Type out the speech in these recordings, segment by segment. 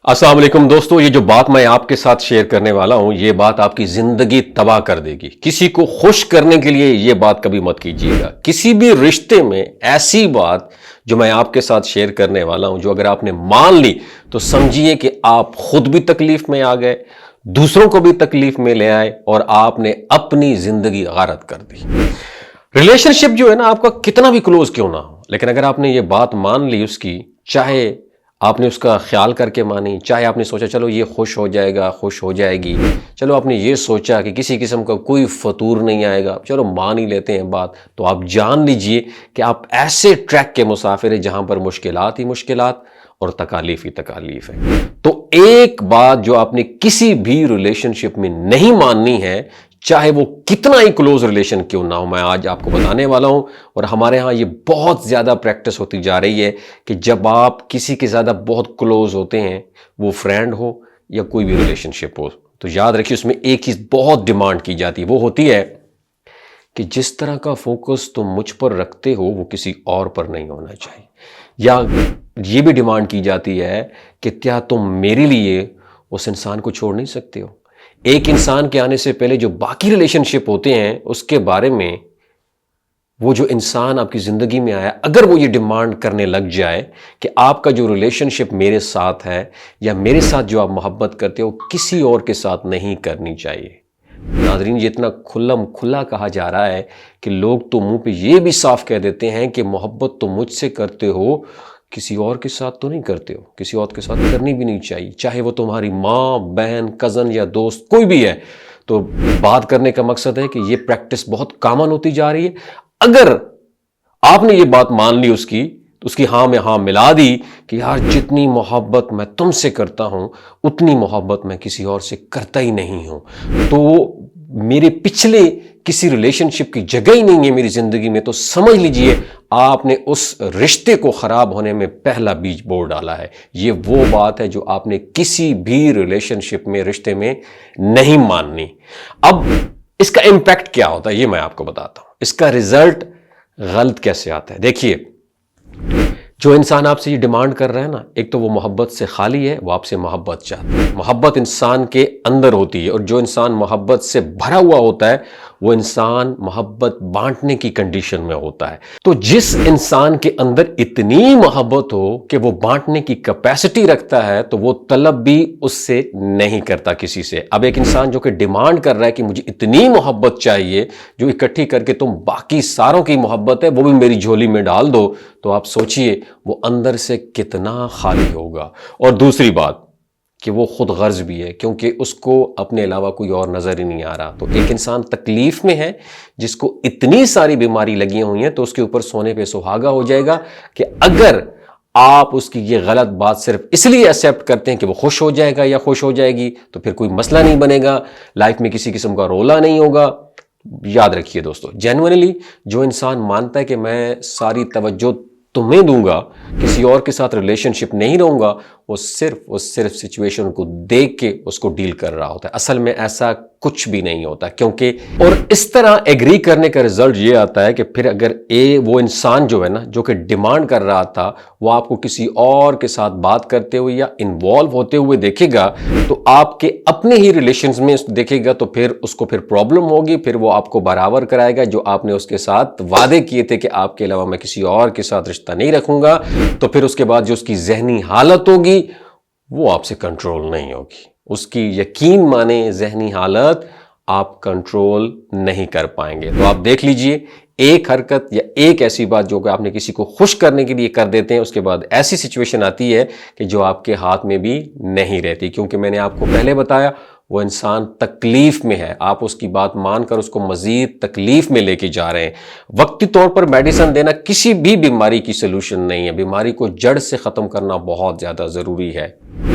अस्सलाम वालेकुम दोस्तों, ये जो बात मैं आपके साथ शेयर करने वाला हूं, ये बात आपकी जिंदगी तबाह कर देगी। किसी को खुश करने के लिए ये बात कभी मत कीजिएगा। किसी भी रिश्ते में ऐसी बात जो मैं आपके साथ शेयर करने वाला हूं, जो अगर आपने मान ली तो समझिए कि आप खुद भी तकलीफ में आ गए, दूसरों को भी तकलीफ में ले आए और आपने अपनी जिंदगी गारत कर दी। रिलेशनशिप जो है ना, आपका कितना भी क्लोज क्यों ना हो, लेकिन अगर आपने ये बात मान ली उसकी, चाहे आपने उसका ख्याल करके मानी, चाहे आपने सोचा चलो ये खुश हो जाएगा, खुश हो जाएगी, चलो आपने ये सोचा कि किसी किस्म का कोई फतूर नहीं आएगा, चलो मान ही लेते हैं बात, तो आप जान लीजिए कि आप ऐसे ट्रैक के मुसाफिर हैं जहां पर मुश्किलात ही मुश्किलात और तकालीफ ही तकालीफ है। तो एक बात जो आपने किसी भी रिलेशनशिप में नहीं माननी है, चाहे वो कितना ही क्लोज रिलेशन क्यों ना हो, मैं आज आपको बताने वाला हूं। और हमारे यहां ये बहुत ज्यादा प्रैक्टिस होती जा रही है कि जब आप किसी के ज्यादा बहुत क्लोज होते हैं, वो फ्रेंड हो या कोई भी रिलेशनशिप हो, तो याद रखिए उसमें एक चीज बहुत डिमांड की जाती है, वो होती है कि जिस तरह का फोकस तुम मुझ पर रखते हो वो किसी और पर नहीं होना चाहिए। या ये भी डिमांड की जाती है कि क्या तुम मेरे लिए उस इंसान को छोड़ नहीं सकते हो। एक इंसान के आने से पहले जो बाकी रिलेशनशिप होते हैं उसके बारे में वो जो इंसान आपकी जिंदगी में आया, अगर वो ये डिमांड करने लग जाए कि आपका जो रिलेशनशिप मेरे साथ है या मेरे साथ जो आप मोहब्बत करते हो किसी और के साथ नहीं करनी चाहिए। नाज़रीन, ये इतना खुल्लम खुल्ला कहा जा रहा है कि लोग तो मुंह पे ये भी साफ कह देते हैं कि मोहब्बत तो मुझसे करते हो, किसी और के साथ तो नहीं करते हो, किसी और के साथ करनी भी नहीं चाहिए, चाहे वो तुम्हारी माँ, बहन, कज़न या दोस्त कोई भी है। तो बात करने का मकसद है कि ये प्रैक्टिस बहुत कॉमन होती जा रही है। अगर आपने ये बात मान ली उसकी, तो उसकी हाँ में हाँ मिला दी कि यार जितनी मोहब्बत मैं तुमसे करता हूं उतनी मोहब्बत मैं किसी और से करता ही नहीं हूं, तो मेरे पिछले किसी रिलेशनशिप की जगह ही नहीं है मेरी जिंदगी में, तो समझ लीजिए आपने उस रिश्ते को खराब होने में पहला बीज बो डाला है। ये वो बात है जो आपने किसी भी रिलेशनशिप में, रिश्ते में नहीं माननी। अब इसका इंपैक्ट क्या होता है ये मैं आपको बताता हूं, इसका रिजल्ट गलत कैसे आता है। देखिए, जो इंसान आपसे ये डिमांड कर रहा है ना, एक तो वो मोहब्बत से खाली है, वो आपसे मोहब्बत चाहता है। मोहब्बत इंसान के अंदर होती है और जो इंसान मोहब्बत से भरा हुआ होता है वो इंसान मोहब्बत बांटने की कंडीशन में होता है। तो जिस इंसान के अंदर इतनी मोहब्बत हो कि वो बांटने की कैपेसिटी रखता है, तो वो तलब भी उससे नहीं करता किसी से। अब एक इंसान जो कि डिमांड कर रहा है कि मुझे इतनी मोहब्बत चाहिए जो इकट्ठी करके तुम बाकी सारों की मोहब्बत है वो भी मेरी झोली में डाल दो, तो आप सोचिए वो अंदर से कितना खाली होगा। और दूसरी बात कि वो खुद गर्ज भी है, क्योंकि उसको अपने अलावा कोई और नजर ही नहीं आ रहा। तो एक इंसान तकलीफ में है जिसको इतनी सारी बीमारी लगी हुई हैं, तो उसके ऊपर सोने पे सुहागा हो जाएगा कि अगर आप उसकी ये गलत बात सिर्फ इसलिए एक्सेप्ट करते हैं कि वो खुश हो जाएगा या खुश हो जाएगी, तो फिर कोई मसला नहीं बनेगा, लाइफ में किसी किस्म का रोला नहीं होगा। याद रखिए दोस्तों, जेन्युइनली जो इंसान मानता है कि मैं सारी तवज्जो तुम्हें दूंगा, किसी और के साथ रिलेशनशिप नहीं रहूंगा, वो सिर्फ सिचुएशन को देख के उसको डील कर रहा होता है। असल में ऐसा कुछ भी नहीं होता, क्योंकि और इस तरह एग्री करने का रिजल्ट ये आता है कि फिर अगर वो इंसान जो है ना, जो कि डिमांड कर रहा था, वो आपको किसी और के साथ बात करते हुए या इन्वॉल्व होते हुए देखेगा, तो आपके अपने ही रिलेशंस में देखेगा, तो फिर उसको फिर प्रॉब्लम होगी, फिर वो आपको बराबर कराएगा जो आपने उसके साथ वादे किए थे कि आपके अलावा मैं किसी और के साथ रिश्ता नहीं रखूंगा। तो फिर उसके बाद जो उसकी जहनी हालत होगी वो आपसे कंट्रोल नहीं होगी। उसकी यकीन माने जहनी हालत आप कंट्रोल नहीं कर पाएंगे। तो आप देख लीजिए, एक हरकत या एक ऐसी बात जो कि आपने किसी को खुश करने के लिए कर देते हैं, उसके बाद ऐसी सिचुएशन आती है कि जो आपके हाथ में भी नहीं रहती, क्योंकि मैंने आपको पहले बताया वो इंसान तकलीफ में है, आप उसकी बात मानकर उसको मजीद तकलीफ में लेके जा रहे हैं। वक्ती तौर पर मेडिसिन देना किसी भी बीमारी की सोल्यूशन नहीं है, बीमारी को जड़ से खत्म करना बहुत ज्यादा जरूरी है।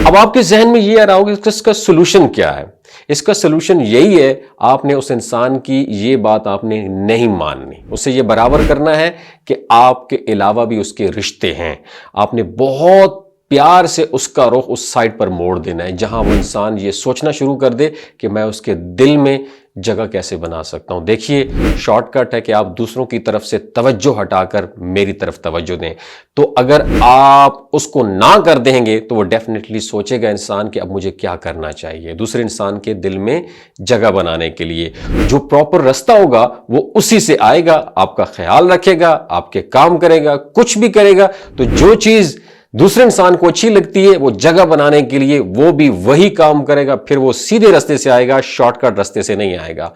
अब आपके जहन में ये आ रहा होगा कि इसका सोल्यूशन क्या है। इसका सोल्यूशन यही है, आपने उस इंसान की ये बात आपने नहीं माननी, उसे ये बराबर करना है कि आपके अलावा भी उसके रिश्ते हैं। आपने बहुत پیار سے اس کا رخ اس سائٹ پر موڑ دینا ہے جہاں وہ انسان یہ سوچنا شروع کر دے کہ میں اس کے دل میں جگہ کیسے بنا سکتا ہوں۔ دیکھیے شارٹ کٹ ہے کہ آپ دوسروں کی طرف سے توجہ ہٹا کر میری طرف توجہ دیں، تو اگر آپ اس کو نہ کر دیں گے تو وہ ڈیفینیٹلی سوچے گا انسان کہ اب مجھے کیا کرنا چاہیے دوسرے انسان کے دل میں جگہ بنانے کے لیے۔ جو پراپر رستہ ہوگا وہ اسی سے آئے گا، آپ کا خیال رکھے گا، آپ کے کام کرے گا، کچھ بھی کرے گا، تو جو چیز دوسرے انسان کو اچھی لگتی ہے وہ جگہ بنانے کے لیے وہ بھی وہی کام کرے گا، پھر وہ سیدھے رستے سے آئے گا، شارٹ کٹ رستے سے نہیں آئے گا۔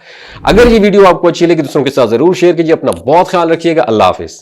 اگر یہ ویڈیو آپ کو اچھی لگی دوسروں کے ساتھ ضرور شیئر کیجیے، اپنا بہت خیال رکھیے گا، اللہ حافظ۔